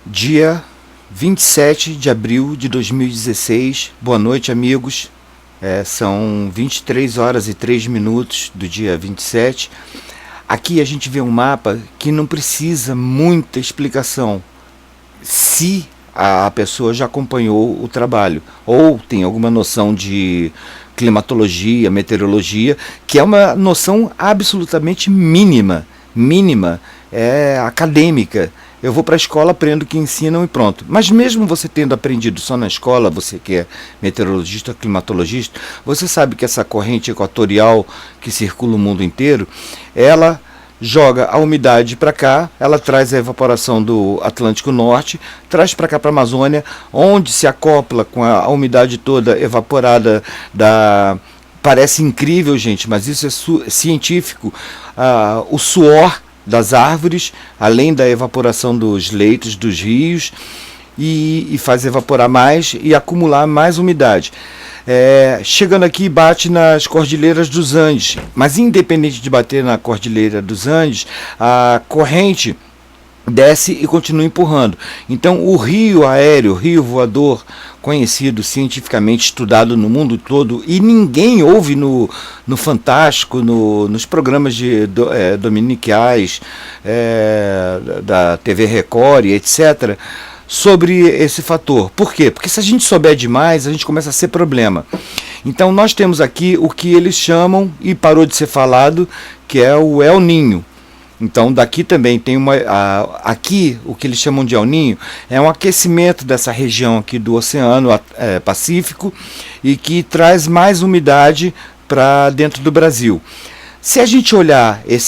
Dia 27 de abril de 2016. Boa noite, amigos. São 23 horas e 3 minutos do dia 27. Aqui a gente vê um mapa que não precisa muita explicação, se a pessoa já acompanhou o trabalho ou tem alguma noção de climatologia, meteorologia, que é uma noção absolutamente mínima, acadêmica. Eu vou para a escola, aprendo o que ensinam e pronto. Mas mesmo você tendo aprendido só na escola, você que é meteorologista, climatologista, você sabe que essa corrente equatorial que circula o mundo inteiro, ela joga a umidade para cá, ela traz a evaporação do Atlântico Norte, traz para cá para a Amazônia, onde se acopla com a umidade toda evaporada da... Parece incrível, gente, mas isso é científico. O suor das árvores, além da evaporação dos leitos dos rios, e faz evaporar mais e acumular mais umidade. Chegando aqui, bate nas cordilheiras dos Andes, mas independente de bater na cordilheira dos Andes, a corrente desce e continua empurrando. Então o rio aéreo, rio voador, conhecido cientificamente, estudado no mundo todo, e ninguém ouve no Fantástico, nos programas dominicais da TV Record, etc., sobre esse fator. Por quê? Porque se a gente souber demais, a gente começa a ser problema. Então nós temos aqui o que eles chamam, e parou de ser falado, que é o El Ninho. Então daqui também tem aqui o que eles chamam de El Ninho é um aquecimento dessa região aqui do Oceano Pacífico, e que traz mais umidade para dentro do Brasil. Se a gente olhar é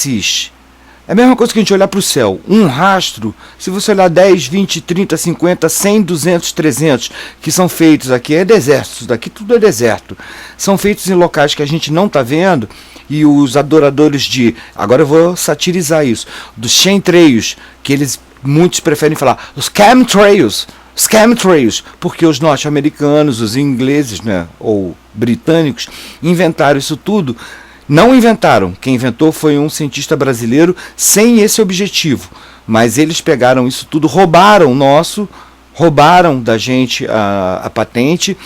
a mesma coisa que a gente olhar para o céu. Um rastro, se você olhar 10, 20, 30, 50, 100, 200, 300, que são feitos aqui, deserto, isso daqui tudo é deserto. São feitos em locais que a gente não está vendo, e os adoradores agora eu vou satirizar isso, dos chemtrails, que muitos preferem falar, os chemtrails, porque os norte-americanos, os ingleses, né, ou britânicos, inventaram isso tudo. Não inventaram, quem inventou foi um cientista brasileiro sem esse objetivo, mas eles pegaram isso tudo, roubaram da gente a patente,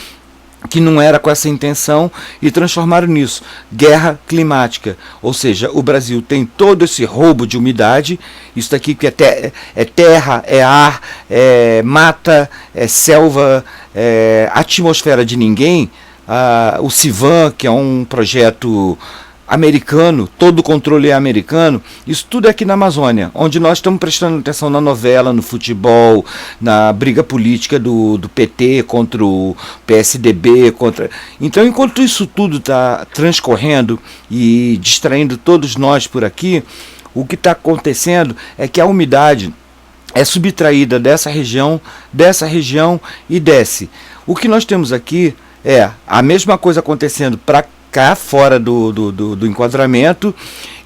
que não era com essa intenção, e transformaram nisso, guerra climática. Ou seja, o Brasil tem todo esse roubo de umidade, isso daqui que é terra, é ar, é mata, é selva, é atmosfera de ninguém. O CIVAM, que é um projeto americano, todo o controle é americano, isso tudo é aqui na Amazônia, onde nós estamos prestando atenção na novela, no futebol, na briga política do PT contra o PSDB, Então, enquanto isso tudo está transcorrendo e distraindo todos nós por aqui, o que está acontecendo é que a umidade é subtraída dessa região e desce. O que nós temos aqui é a mesma coisa acontecendo para cá fora do enquadramento,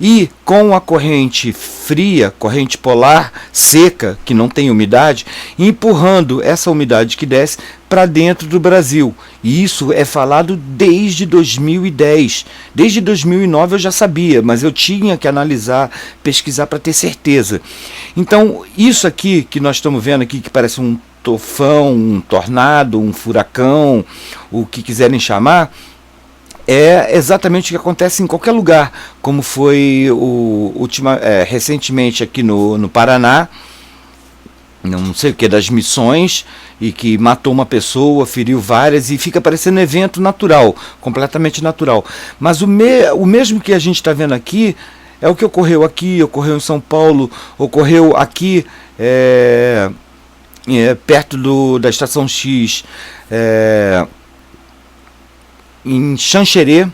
e com a corrente fria, corrente polar seca, que não tem umidade, empurrando essa umidade que desce para dentro do Brasil. E isso é falado desde 2010. Desde 2009 eu já sabia, mas eu tinha que analisar, pesquisar para ter certeza. Então isso aqui que nós estamos vendo aqui, que parece um tufão, um tornado, um furacão, o que quiserem chamar, é exatamente o que acontece em qualquer lugar, como foi recentemente aqui no Paraná, não sei o que, das Missões, e que matou uma pessoa, feriu várias, e fica parecendo um evento natural, completamente natural. Mas o mesmo que a gente está vendo aqui é o que ocorreu aqui, ocorreu em São Paulo, ocorreu aqui perto da Estação X, em Xanxerê,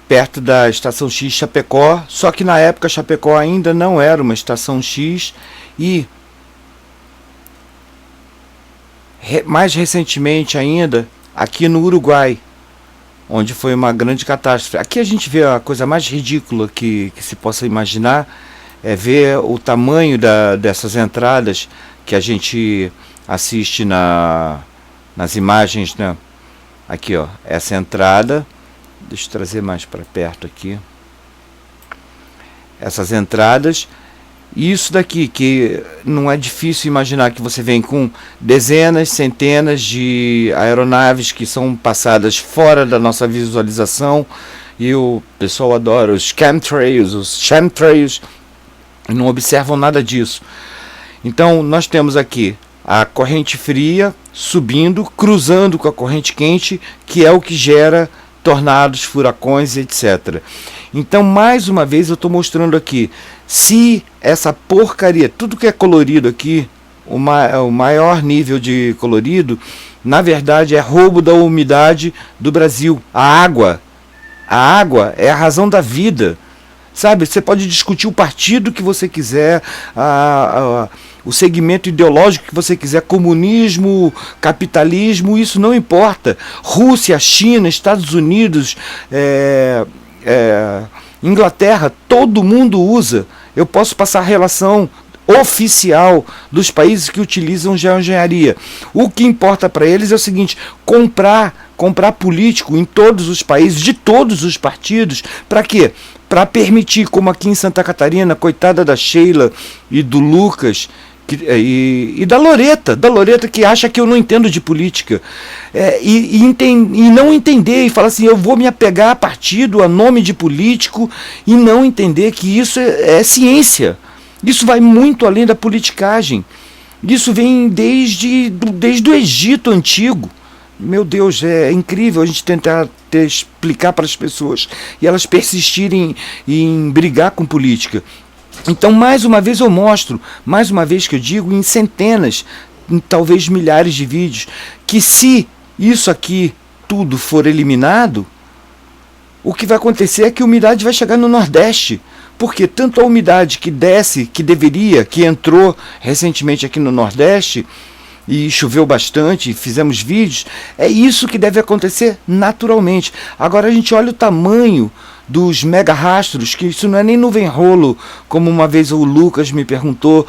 perto da Estação X Chapecó, só que na época Chapecó ainda não era uma Estação X, e mais recentemente ainda, aqui no Uruguai, onde foi uma grande catástrofe. Aqui a gente vê a coisa mais ridícula que se possa imaginar, é ver o tamanho dessas entradas que a gente assiste nas imagens, né? Aqui, ó, essa entrada, deixa eu trazer mais para perto aqui. essas entradas. E isso daqui, que não é difícil imaginar que você vem com dezenas, centenas de aeronaves que são passadas fora da nossa visualização, e o pessoal adora os chemtrails, não observam nada disso. Então nós temos aqui a corrente fria subindo, cruzando com a corrente quente, que é o que gera tornados, furacões, etc. Então, mais uma vez, eu estou mostrando aqui, se essa porcaria, tudo que é colorido aqui, o maior nível de colorido, na verdade é roubo da umidade do Brasil. A água é a razão da vida. Sabe, você pode discutir o partido que você quiser, o segmento ideológico que você quiser, comunismo, capitalismo, isso não importa. Rússia, China, Estados Unidos, Inglaterra, todo mundo usa. Eu posso passar a relação oficial dos países que utilizam geoengenharia. O que importa para eles é o seguinte: comprar político em todos os países, de todos os partidos. Para quê? Para permitir, como aqui em Santa Catarina, coitada da Sheila e do Lucas, e da Loreta, que acha que eu não entendo de política, e não entender, e falar assim, eu vou me apegar a partido, a nome de político, e não entender que isso é ciência. Isso vai muito além da politicagem. Isso vem desde o Egito antigo. Meu Deus, é incrível a gente tentar explicar para as pessoas e elas persistirem em brigar com política. Então, mais uma vez eu mostro, mais uma vez que eu digo, em centenas, em talvez milhares de vídeos, que se isso aqui tudo for eliminado, o que vai acontecer é que a umidade vai chegar no Nordeste. Porque tanto a umidade que desce, que entrou recentemente aqui no Nordeste, e choveu bastante, fizemos vídeos, é isso que deve acontecer naturalmente. Agora a gente olha o tamanho dos mega rastros, que isso não é nem nuvem rolo, como uma vez o Lucas me perguntou.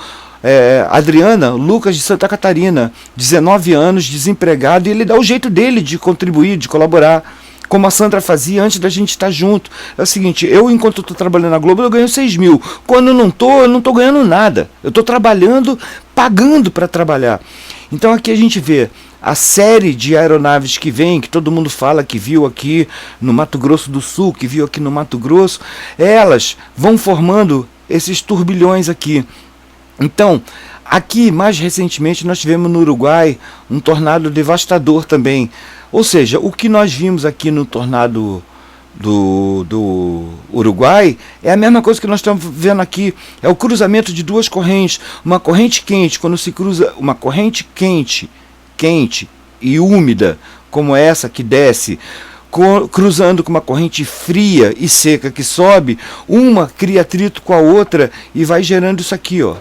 Adriana, Lucas de Santa Catarina, 19 anos, desempregado, e ele dá o jeito dele de contribuir, de colaborar, como a Sandra fazia antes da gente estar junto. É o seguinte, enquanto estou trabalhando na Globo, eu ganho 6 mil. Quando eu não estou ganhando nada. Eu estou trabalhando, pagando para trabalhar. Então aqui a gente vê a série de aeronaves que vem, que todo mundo fala que viu aqui no Mato Grosso do Sul, que viu aqui no Mato Grosso, elas vão formando esses turbilhões aqui. Então, aqui mais recentemente nós tivemos no Uruguai um tornado devastador também. Ou seja, o que nós vimos aqui no tornado do Uruguai é a mesma coisa que nós estamos vendo aqui. É o cruzamento de duas correntes. Uma corrente quente, quando se cruza uma corrente quente e úmida, como essa que desce, cruzando com uma corrente fria e seca que sobe, uma cria atrito com a outra e vai gerando isso aqui, ó.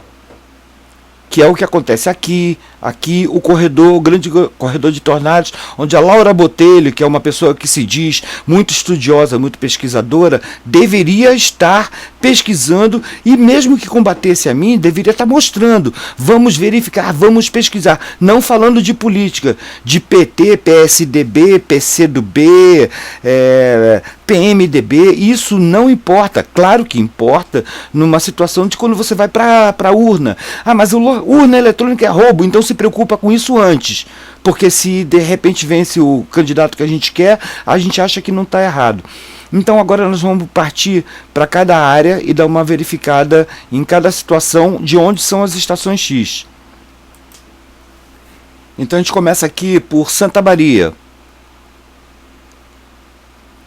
Que é o que acontece aqui, o grande corredor de tornados, onde a Laura Botelho, que é uma pessoa que se diz muito estudiosa, muito pesquisadora, deveria estar pesquisando, e mesmo que combatesse a mim, deveria estar mostrando. Vamos verificar, vamos pesquisar. Não falando de política, de PT, PSDB, PCdoB, PMDB, isso não importa. Claro que importa numa situação de quando você vai para a urna. Ah, mas a urna eletrônica é roubo, então se preocupa com isso antes. Porque se de repente vence o candidato que a gente quer, a gente acha que não está errado. Então agora nós vamos partir para cada área e dar uma verificada em cada situação de onde são as estações X. Então a gente começa aqui por Santa Maria.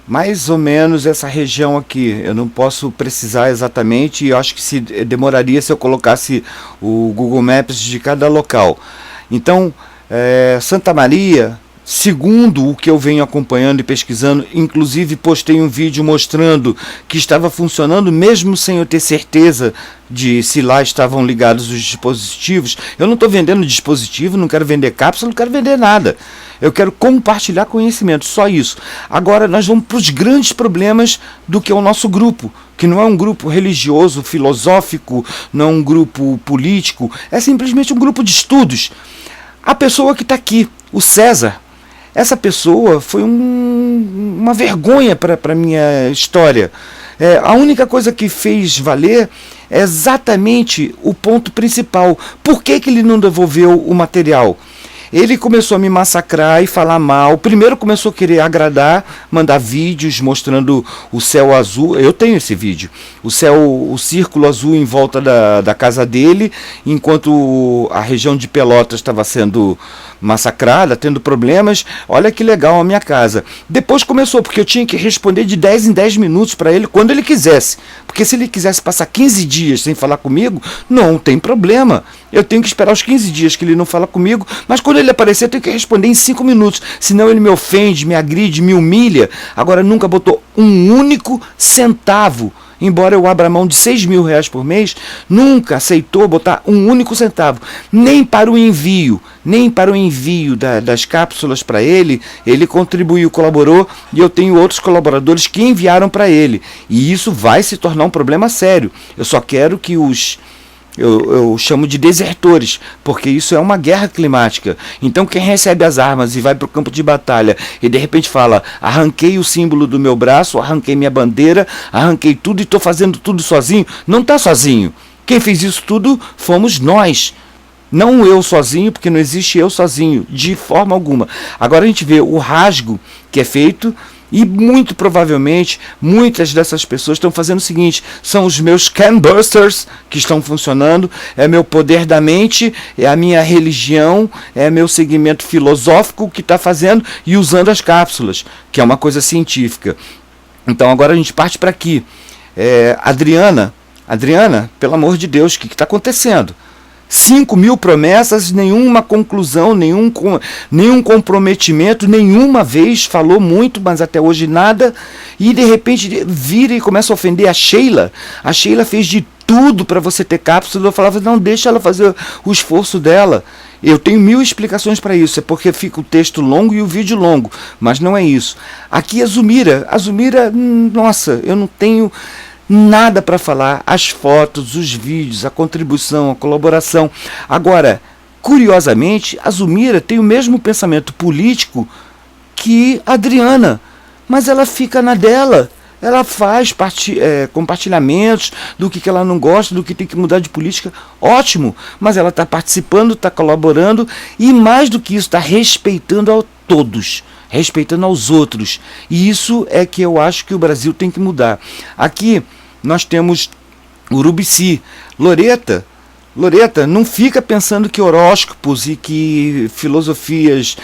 Mais ou menos essa região aqui, eu não posso precisar exatamente, e eu acho que demoraria se eu colocasse o Google Maps de cada local. Então, Santa Maria, segundo o que eu venho acompanhando e pesquisando, inclusive postei um vídeo mostrando que estava funcionando, mesmo sem eu ter certeza de se lá estavam ligados os dispositivos. Eu não estou vendendo dispositivo, não quero vender cápsula, não quero vender nada. Eu quero compartilhar conhecimento, só isso. Agora nós vamos para os grandes problemas do que é o nosso grupo, que não é um grupo religioso, filosófico, não é um grupo político, é simplesmente um grupo de estudos. A pessoa que está aqui, o César, essa pessoa foi uma vergonha para a minha história. A única coisa que fez valer é exatamente o ponto principal. Por que ele não devolveu o material? Ele começou a me massacrar e falar mal. Primeiro começou a querer agradar, mandar vídeos mostrando o céu azul. Eu tenho esse vídeo. O círculo azul em volta da casa dele, enquanto a região de Pelotas estava sendo massacrada, tendo problemas. Olha que legal a minha casa. Depois começou, porque eu tinha que responder de 10 em 10 minutos para ele, quando ele quisesse. Porque se ele quisesse passar 15 dias sem falar comigo, não tem problema. Eu tenho que esperar os 15 dias que ele não fala comigo, mas quando ele aparecer eu tenho que responder em 5 minutos. Senão ele me ofende, me agride, me humilha. Agora nunca botou um único centavo. Embora eu abra mão de R$6.000 por mês, nunca aceitou botar um único centavo, nem para o envio das cápsulas para ele. Ele contribuiu, colaborou, e eu tenho outros colaboradores que enviaram para ele. E isso vai se tornar um problema sério. Eu só quero que eu chamo de desertores, porque isso é uma guerra climática. Então quem recebe as armas e vai para o campo de batalha e de repente fala: arranquei o símbolo do meu braço, arranquei minha bandeira, arranquei tudo e estou fazendo tudo sozinho, não está sozinho. Quem fez isso tudo fomos nós. Não eu sozinho, porque não existe eu sozinho, de forma alguma. Agora a gente vê o rasgo que é feito. E muito provavelmente, muitas dessas pessoas estão fazendo o seguinte: são os meus Canbusters que estão funcionando, é meu poder da mente, é a minha religião, é meu segmento filosófico que está fazendo e usando as cápsulas, que é uma coisa científica. Então agora a gente parte para aqui. Adriana, pelo amor de Deus, o que está acontecendo? 5.000 promessas, nenhuma conclusão, nenhum comprometimento, nenhuma vez, falou muito, mas até hoje nada, e de repente vira e começa a ofender a Sheila. A Sheila fez de tudo para você ter cápsula. Eu falava: não, deixa ela fazer o esforço dela. Eu tenho 1000 explicações para isso, é porque fica o texto longo e o vídeo longo, mas não é isso. Aqui a Zumira, nossa, eu não tenho nada para falar. As fotos, os vídeos, a contribuição, a colaboração. Agora, curiosamente, a Zumira tem o mesmo pensamento político que a Adriana, mas ela fica na dela. Ela faz compartilhamentos do que ela não gosta, do que tem que mudar de política. Ótimo, mas ela está participando, está colaborando e, mais do que isso, está respeitando a todos, respeitando aos outros. E isso é que eu acho que o Brasil tem que mudar. Aqui nós temos Urubici. Loreta, não fica pensando que horóscopos e que filosofias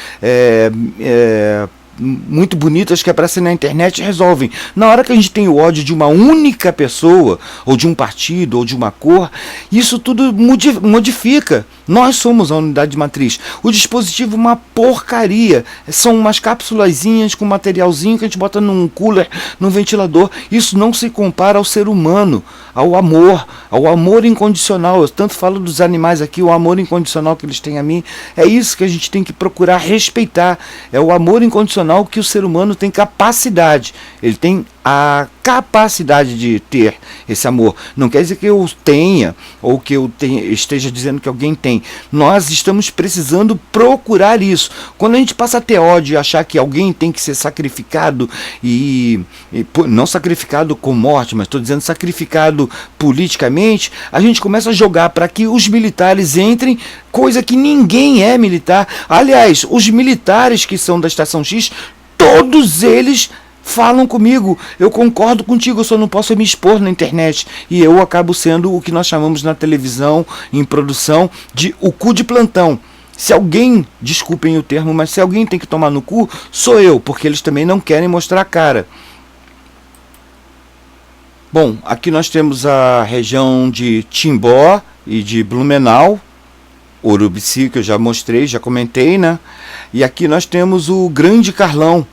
muito bonitas que aparecem na internet resolvem. Na hora que a gente tem o ódio de uma única pessoa, ou de um partido, ou de uma cor, isso tudo modifica. Nós somos a unidade matriz. O dispositivo é uma porcaria. São umas cápsulazinhas com materialzinho que a gente bota num cooler, num ventilador. Isso não se compara ao ser humano, ao amor incondicional. Eu tanto falo dos animais aqui, o amor incondicional que eles têm a mim. É isso que a gente tem que procurar respeitar. É o amor incondicional que o ser humano tem capacidade. Ele tem a capacidade de ter esse amor. Não quer dizer que eu tenha, ou que esteja dizendo que alguém tem. Nós estamos precisando procurar isso. Quando a gente passa a ter ódio e achar que alguém tem que ser sacrificado, não sacrificado com morte, mas estou dizendo sacrificado politicamente, a gente começa a jogar para que os militares entrem, coisa que ninguém é militar. Aliás, os militares que são da Estação X, todos eles falam comigo: eu concordo contigo, eu só não posso me expor na internet. E eu acabo sendo o que nós chamamos na televisão, em produção, de o cu de plantão. Se alguém, desculpem o termo, mas se alguém tem que tomar no cu, sou eu, porque eles também não querem mostrar a cara. Bom, aqui nós temos a região de Timbó e de Blumenau, Urubici, que eu já mostrei, já comentei, né? E aqui nós temos o Grande Carlão.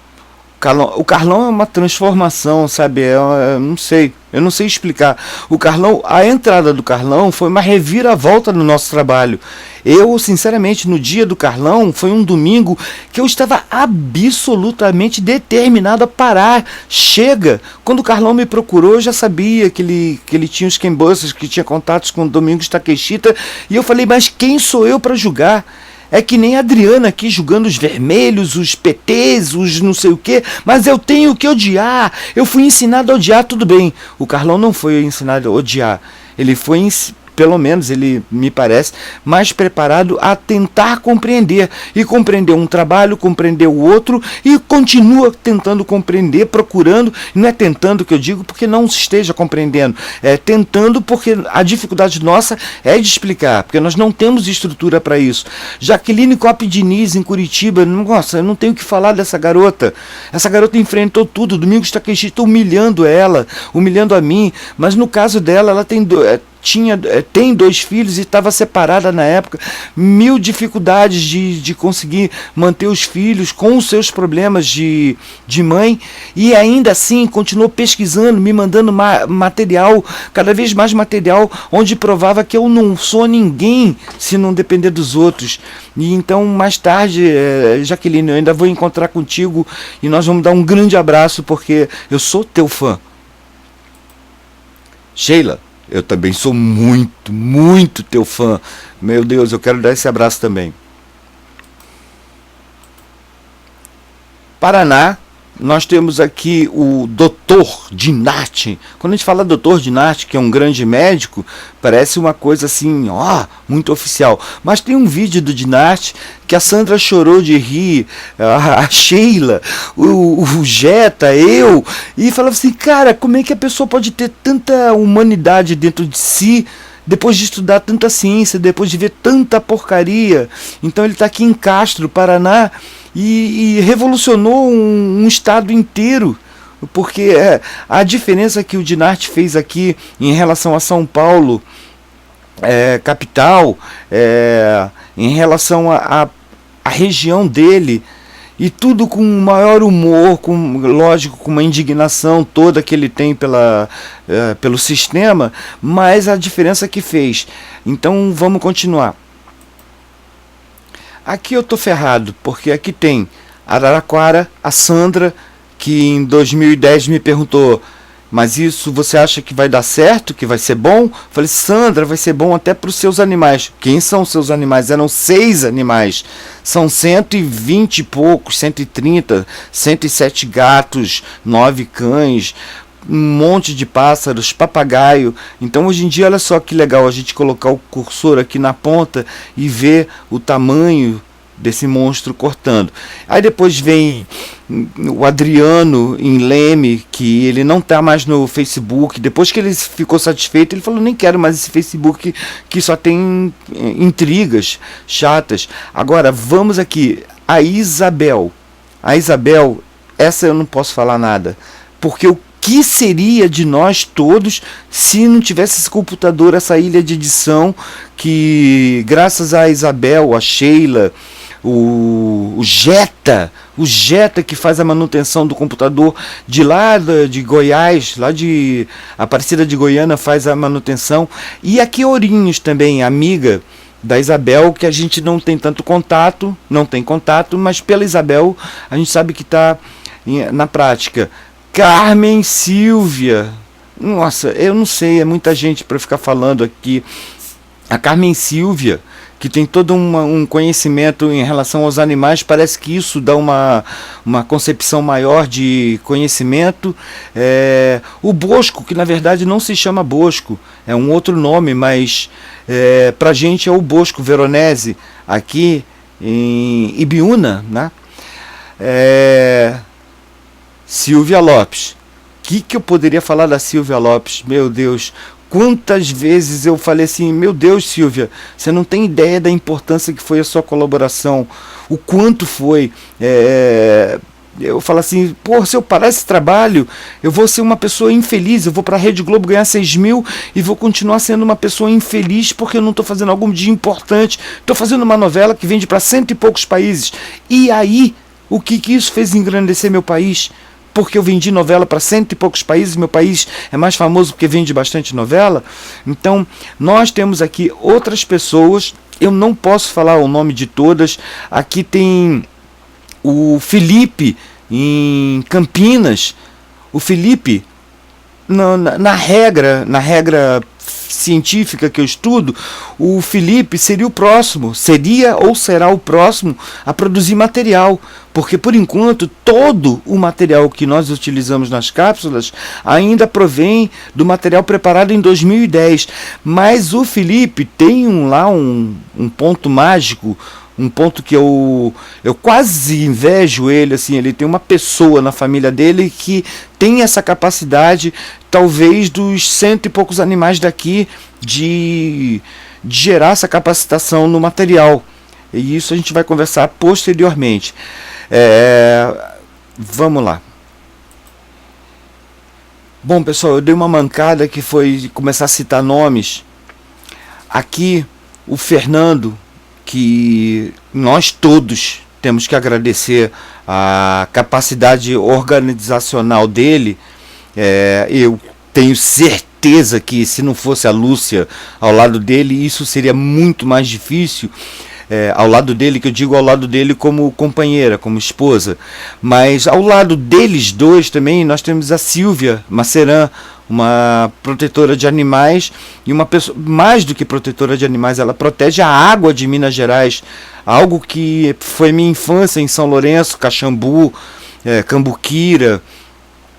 O Carlão é uma transformação, sabe? Eu não sei explicar. O Carlão, a entrada do Carlão foi uma reviravolta no nosso trabalho. Eu, sinceramente, no dia do Carlão, foi um domingo que eu estava absolutamente determinado a parar. Chega! Quando o Carlão me procurou, eu já sabia que ele tinha os Canbusters, que tinha contatos com o Domingos Takeshita, e eu falei: mas quem sou eu para julgar? É que nem a Adriana aqui julgando os vermelhos, os PTs, os não sei o que, mas eu tenho que odiar. Eu fui ensinado a odiar, tudo bem. O Carlão não foi ensinado a odiar. Ele foi pelo menos ele me parece mais preparado a tentar compreender e compreender um trabalho, compreender o outro e continua tentando compreender, procurando, não é tentando que eu digo porque não se esteja compreendendo, é tentando porque a dificuldade nossa é de explicar, porque nós não temos estrutura para isso. Jaqueline Cop Diniz em Curitiba, nossa, eu não tenho o que falar dessa garota. Essa garota enfrentou tudo, Domingos Takeshita humilhando ela, humilhando a mim, mas no caso dela, ela tem tem 2 filhos e estava separada na época, mil dificuldades de conseguir manter os filhos com os seus problemas de mãe, e ainda assim continuou pesquisando, me mandando material, cada vez mais material, onde provava que eu não sou ninguém se não depender dos outros. E então mais tarde, Jaqueline, eu ainda vou encontrar contigo e nós vamos dar um grande abraço, porque eu sou teu fã. Sheila, eu também sou muito, muito teu fã. Meu Deus, eu quero dar esse abraço também. Paraná, nós temos aqui o Dr. Dinarte. Quando a gente fala Dr. Dinarte, que é um grande médico, parece uma coisa assim, muito oficial. Mas tem um vídeo do Dinarte que a Sandra chorou de rir, a Sheila, o Jetta, eu, e falava assim, cara, como é que a pessoa pode ter tanta humanidade dentro de si, depois de estudar tanta ciência, depois de ver tanta porcaria? Então ele está aqui em Castro, Paraná, e revolucionou um estado inteiro, porque a diferença que o Dinarte fez aqui em relação a São Paulo, capital, em relação à região dele, e tudo com maior humor, lógico, com uma indignação toda que ele tem pelo sistema, mas a diferença que fez. Então vamos continuar. Aqui eu tô ferrado, porque aqui tem Araraquara, a Sandra, que em 2010 me perguntou, mas isso você acha que vai dar certo, que vai ser bom? Falei, Sandra, vai ser bom até para os seus animais. Quem são os seus animais? Eram 6 animais. São 120 e poucos, 130, 107 gatos, 9 cães, um monte de pássaros, papagaio. Então hoje em dia, olha só que legal a gente colocar o cursor aqui na ponta e ver o tamanho desse monstro cortando. Aí depois vem o Adriano em Leme, que ele não está mais no Facebook. Depois que ele ficou satisfeito, ele falou, nem quero mais esse Facebook que só tem intrigas chatas. Agora vamos aqui, a Isabel, essa eu não posso falar nada, porque o que seria de nós todos se não tivesse esse computador, essa ilha de edição, que graças a Isabel, a Sheila, o Jetta que faz a manutenção do computador de lá de Goiás, lá de Aparecida de Goiânia, faz a manutenção, e aqui Ourinhos também, amiga da Isabel, que a gente não tem tanto contato, mas pela Isabel a gente sabe que está na prática. Carmen Silvia, nossa, eu não sei, é muita gente para ficar falando aqui. A Carmen Silvia, que tem todo um conhecimento em relação aos animais, parece que isso dá uma concepção maior de conhecimento. O Bosco, que na verdade não se chama Bosco, é um outro nome, mas para a gente é o Bosco Veronese, aqui em Ibiúna, né? Silvia Lopes. O que eu poderia falar da Silvia Lopes? Meu Deus, quantas vezes eu falei assim, meu Deus, Silvia, você não tem ideia da importância que foi a sua colaboração, o quanto foi. Eu falo assim, se eu parar esse trabalho, eu vou ser uma pessoa infeliz, eu vou para a Rede Globo ganhar 6 mil e vou continuar sendo uma pessoa infeliz porque eu não estou fazendo algo de importante, estou fazendo uma novela que vende para 100 e poucos países. E aí, o que isso fez engrandecer meu país? Porque eu vendi novela para 100 e poucos países, meu país é mais famoso porque vende bastante novela. Então, nós temos aqui outras pessoas, eu não posso falar o nome de todas. Aqui tem o Felipe, em Campinas. O Felipe, na regra científica que eu estudo, o Felipe seria o próximo, seria ou será o próximo a produzir material, porque por enquanto todo o material que nós utilizamos nas cápsulas ainda provém do material preparado em 2010, mas o Felipe tem um ponto mágico, um ponto que eu quase invejo ele, assim, ele tem uma pessoa na família dele que tem essa capacidade, talvez dos 100 e poucos animais daqui, de gerar essa capacitação no material. E isso a gente vai conversar posteriormente. Vamos lá. Bom, pessoal, eu dei uma mancada que foi começar a citar nomes. Aqui, o Fernando, que nós todos temos que agradecer a capacidade organizacional dele. Eu tenho certeza que se não fosse a Lúcia ao lado dele, isso seria muito mais difícil. Ao lado dele, que eu digo ao lado dele como companheira, como esposa, mas ao lado deles dois também nós temos a Silvia Maceran, uma protetora de animais, e uma pessoa mais do que protetora de animais, ela protege a água de Minas Gerais, algo que foi minha infância em São Lourenço, Caxambu, Cambuquira,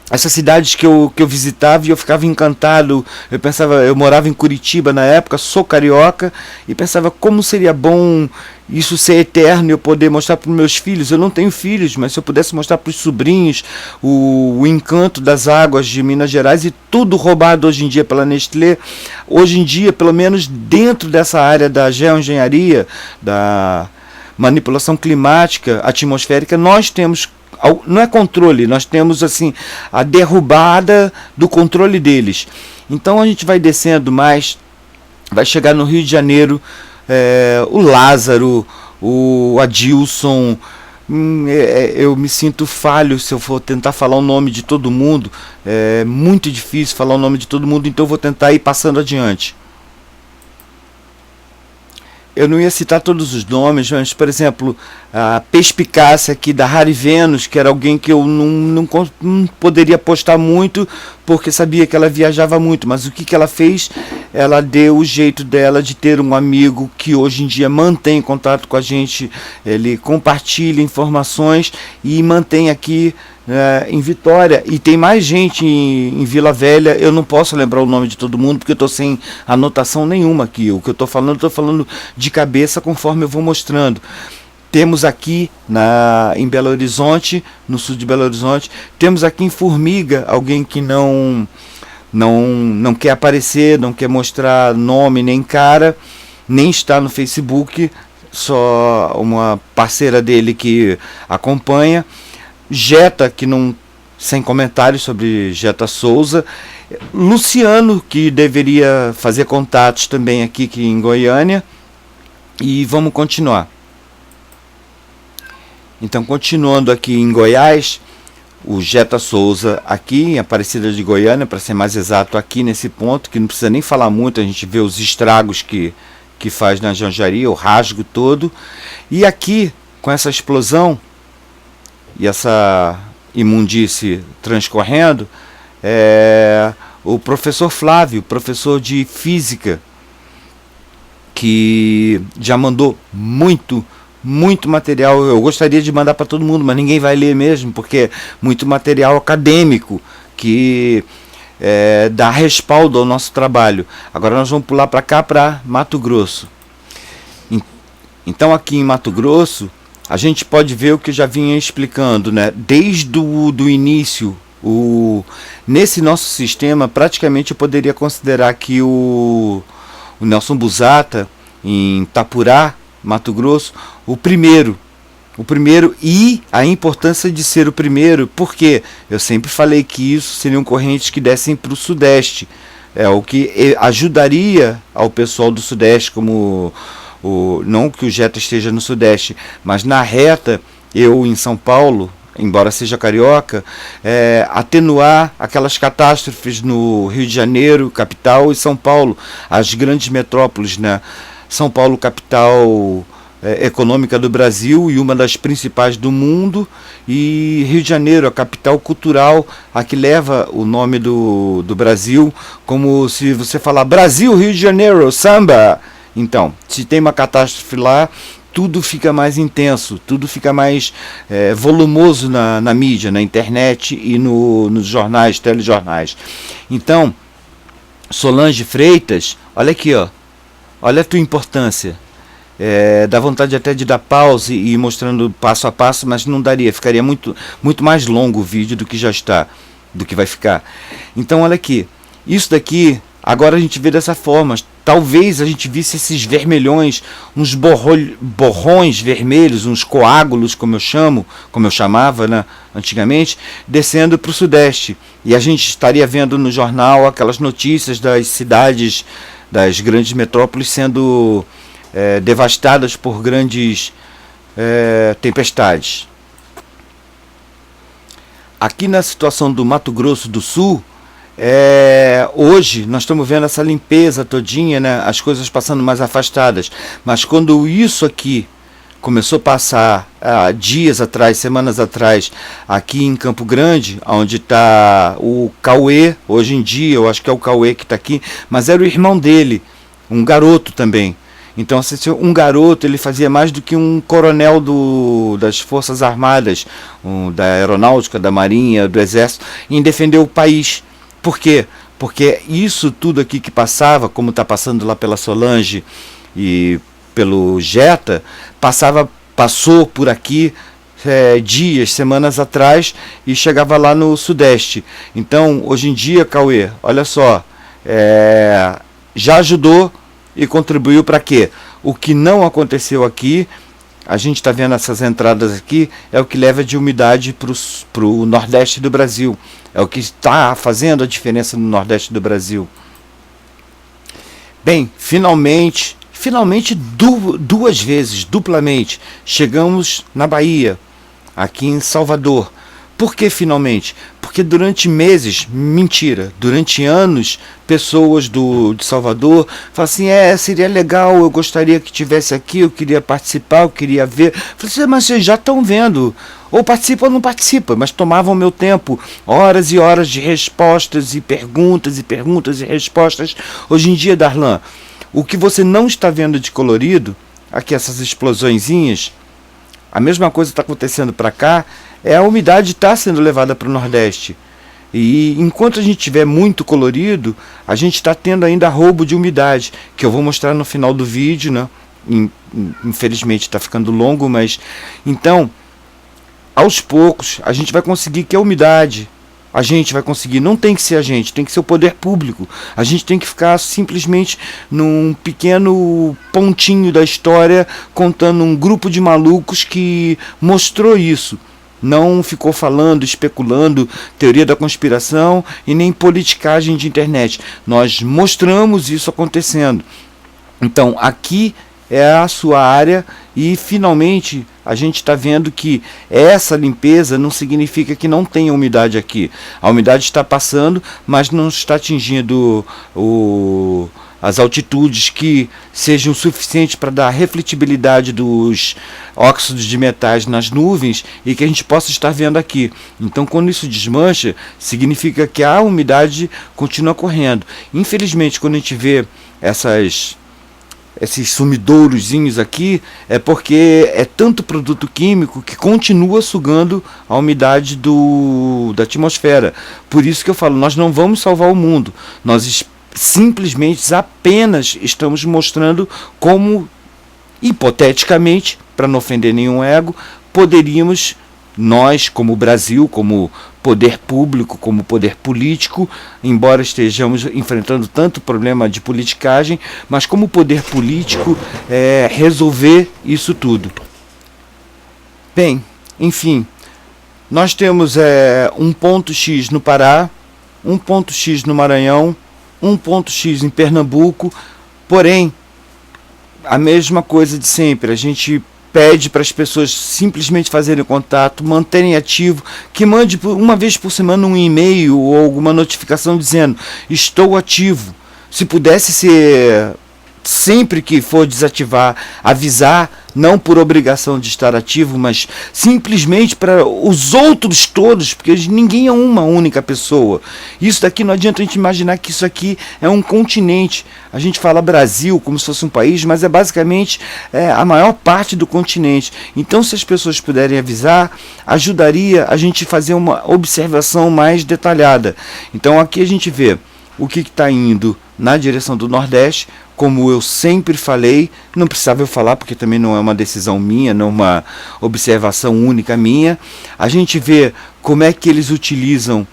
essas cidades que eu visitava e eu ficava encantado. Eu pensava, eu morava em Curitiba na época, sou carioca, e pensava como seria bom isso ser eterno e eu poder mostrar para os meus filhos. Eu não tenho filhos, mas se eu pudesse mostrar para os sobrinhos o encanto das águas de Minas Gerais, e tudo roubado hoje em dia pela Nestlé. Hoje em dia, pelo menos dentro dessa área da geoengenharia, da manipulação climática, atmosférica, nós temos, não é controle, nós temos assim a derrubada do controle deles. Então a gente vai descendo mais, vai chegar no Rio de Janeiro, o Lázaro, o Adilson. Eu me sinto falho se eu for tentar falar o nome de todo mundo, é muito difícil falar o nome de todo mundo, então eu vou tentar ir passando adiante. Eu não ia citar todos os nomes, mas, por exemplo, a perspicácia aqui da Harry Venus, que era alguém que eu não poderia postar muito, porque sabia que ela viajava muito, mas o que ela fez? Ela deu o jeito dela de ter um amigo que hoje em dia mantém contato com a gente, ele compartilha informações e mantém aqui em Vitória, e tem mais gente em Vila Velha. Eu não posso lembrar o nome de todo mundo porque eu estou sem anotação nenhuma aqui. O que eu estou falando de cabeça conforme eu vou mostrando. Temos aqui em Belo Horizonte, no sul de Belo Horizonte, temos aqui em Formiga alguém que não quer aparecer, não quer mostrar nome nem cara, nem está no Facebook, só uma parceira dele que acompanha. Jeta, que não, sem comentários sobre Jeta Souza. Luciano, que deveria fazer contatos também aqui em Goiânia. E vamos continuar. Então, continuando aqui em Goiás, o Jeta Souza aqui em Aparecida de Goiânia, para ser mais exato, aqui nesse ponto, que não precisa nem falar muito, a gente vê os estragos que faz na geoengenharia, o rasgo todo. E aqui, com essa explosão e essa imundície transcorrendo, o professor Flávio, professor de física, que já mandou muito material. Eu gostaria de mandar para todo mundo, mas ninguém vai ler mesmo, porque é muito material acadêmico que dá respaldo ao nosso trabalho. Agora nós vamos pular para cá, para Mato Grosso. Então aqui em Mato Grosso, a gente pode ver o que eu já vinha explicando, né? Desde o início, nesse nosso sistema, praticamente eu poderia considerar que o Nelson Busata, em Itapurá, Mato Grosso, o primeiro, e a importância de ser o primeiro, porque eu sempre falei que isso seriam correntes que dessem para o Sudeste, o que ajudaria ao pessoal do Sudeste, como não que o Jeta esteja no Sudeste, mas na reta, eu em São Paulo, embora seja carioca, atenuar aquelas catástrofes no Rio de Janeiro, capital, e São Paulo, as grandes metrópoles, né? São Paulo, capital, econômica do Brasil e uma das principais do mundo, e Rio de Janeiro, a capital cultural, a que leva o nome do Brasil, como se você falar Brasil, Rio de Janeiro, samba. Então, se tem uma catástrofe lá, tudo fica mais intenso, tudo fica mais volumoso na mídia, na internet e nos jornais, telejornais. Então, Solange Freitas, olha aqui, ó, olha a tua importância. Dá vontade até de dar pause e ir mostrando passo a passo, mas não daria, ficaria muito mais longo o vídeo do que já está, do que vai ficar. Então olha aqui, isso daqui, agora a gente vê dessa forma, talvez a gente visse esses vermelhões, uns borrões vermelhos, uns coágulos, como eu chamava, né, antigamente, descendo para o sudeste, e a gente estaria vendo no jornal aquelas notícias das cidades, das grandes metrópoles sendo devastadas por grandes tempestades. Aqui na situação do Mato Grosso do Sul, hoje nós estamos vendo essa limpeza todinha, né, as coisas passando mais afastadas, mas quando isso aqui começou a passar dias atrás, semanas atrás, aqui em Campo Grande, onde está o Cauê, hoje em dia eu acho que é o Cauê que está aqui, mas era o irmão dele, um garoto também. Então, um garoto, ele fazia mais do que um coronel das Forças Armadas, da Aeronáutica, da Marinha, do Exército, em defender o país. Por quê? Porque isso tudo aqui que passava, como está passando lá pela Solange e pelo Jetta, passou por aqui dias, semanas atrás, e chegava lá no Sudeste. Então, hoje em dia, Cauê, olha só, já ajudou e contribuiu para quê? O que não aconteceu aqui, a gente está vendo essas entradas aqui, é o que leva de umidade para o Nordeste do Brasil. É o que está fazendo a diferença no Nordeste do Brasil. Bem, finalmente, duas vezes, duplamente, chegamos na Bahia, aqui em Salvador. Por que finalmente? Porque durante meses, mentira, durante anos, pessoas de Salvador falam assim, seria legal, eu gostaria que tivesse aqui, eu queria participar, eu queria ver. Eu falei assim, mas vocês já estão vendo, ou participa ou não participa, mas tomavam meu tempo, horas e horas de respostas e perguntas e respostas. Hoje em dia, Darlan, o que você não está vendo de colorido, aqui essas explosõezinhas, a mesma coisa está acontecendo para cá, a umidade está sendo levada para o Nordeste. E enquanto a gente tiver muito colorido, a gente está tendo ainda roubo de umidade, que eu vou mostrar no final do vídeo, né? Infelizmente está ficando longo, mas então, aos poucos, a gente vai conseguir que a umidade, a gente vai conseguir, não tem que ser a gente, tem que ser o poder público. A gente tem que ficar simplesmente num pequeno pontinho da história, contando um grupo de malucos que mostrou isso. Não ficou falando, especulando teoria da conspiração e nem politicagem de internet. Nós mostramos isso acontecendo. Então, aqui é a sua área e, finalmente, a gente está vendo que essa limpeza não significa que não tenha umidade aqui. A umidade está passando, mas não está atingindo as altitudes que sejam suficientes para dar refletibilidade dos óxidos de metais nas nuvens e que a gente possa estar vendo aqui. Então, quando isso desmancha, significa que a umidade continua correndo. Infelizmente, quando a gente vê esses sumidourozinhos aqui, é porque é tanto produto químico que continua sugando a umidade da atmosfera. Por isso que eu falo, nós não vamos salvar o mundo, nós simplesmente apenas estamos mostrando como, hipoteticamente, para não ofender nenhum ego, poderíamos, nós como Brasil, como poder público, como poder político, embora estejamos enfrentando tanto problema de politicagem, mas como poder político resolver isso tudo. Bem, enfim, nós temos um ponto X no Pará, um ponto X no Maranhão, um ponto X em Pernambuco, porém, a mesma coisa de sempre, a gente pede para as pessoas simplesmente fazerem contato, manterem ativo, que mande uma vez por semana um e-mail ou alguma notificação dizendo, estou ativo. Se pudesse ser, sempre que for desativar, avisar não por obrigação de estar ativo, mas simplesmente para os outros todos, porque ninguém é uma única pessoa. Isso daqui não adianta a gente imaginar que isso aqui é um continente. A gente fala Brasil como se fosse um país, mas é basicamente a maior parte do continente. Então, se as pessoas puderem avisar, ajudaria a gente fazer uma observação mais detalhada. Então, aqui a gente vê o que está indo na direção do Nordeste, como eu sempre falei, não precisava eu falar porque também não é uma decisão minha, não é uma observação única minha. A gente vê como é que eles utilizam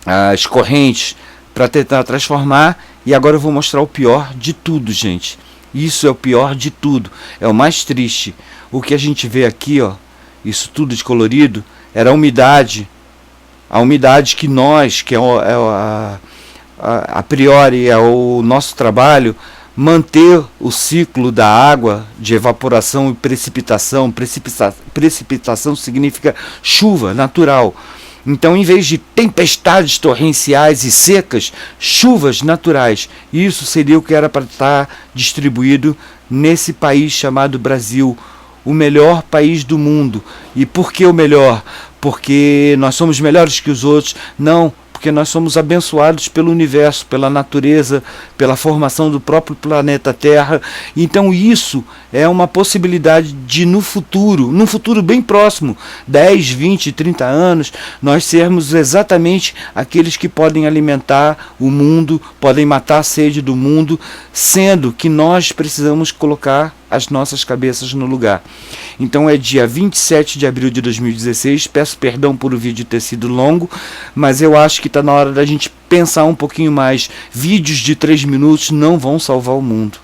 as correntes para tentar transformar, e agora eu vou mostrar o pior de tudo, gente. Isso é o pior de tudo, é o mais triste. O que a gente vê aqui, ó, isso tudo de colorido, era a umidade que nós, que a priori é o nosso trabalho, manter o ciclo da água de evaporação e precipitação. Precipitação significa chuva natural. Então, em vez de tempestades torrenciais e secas, chuvas naturais. Isso seria o que era para estar distribuído nesse país chamado Brasil, o melhor país do mundo. E por que o melhor? Porque nós somos melhores que os outros? Não, porque nós somos abençoados pelo universo, pela natureza, pela formação do próprio planeta Terra. Então isso é uma possibilidade de num futuro bem próximo, 10, 20, 30 anos, nós sermos exatamente aqueles que podem alimentar o mundo, podem matar a sede do mundo, sendo que nós precisamos colocar as nossas cabeças no lugar. Então é dia 27 de abril de 2016, peço perdão por o vídeo ter sido longo, mas eu acho que está na hora da gente pensar um pouquinho mais. Vídeos de 3 minutos não vão salvar o mundo.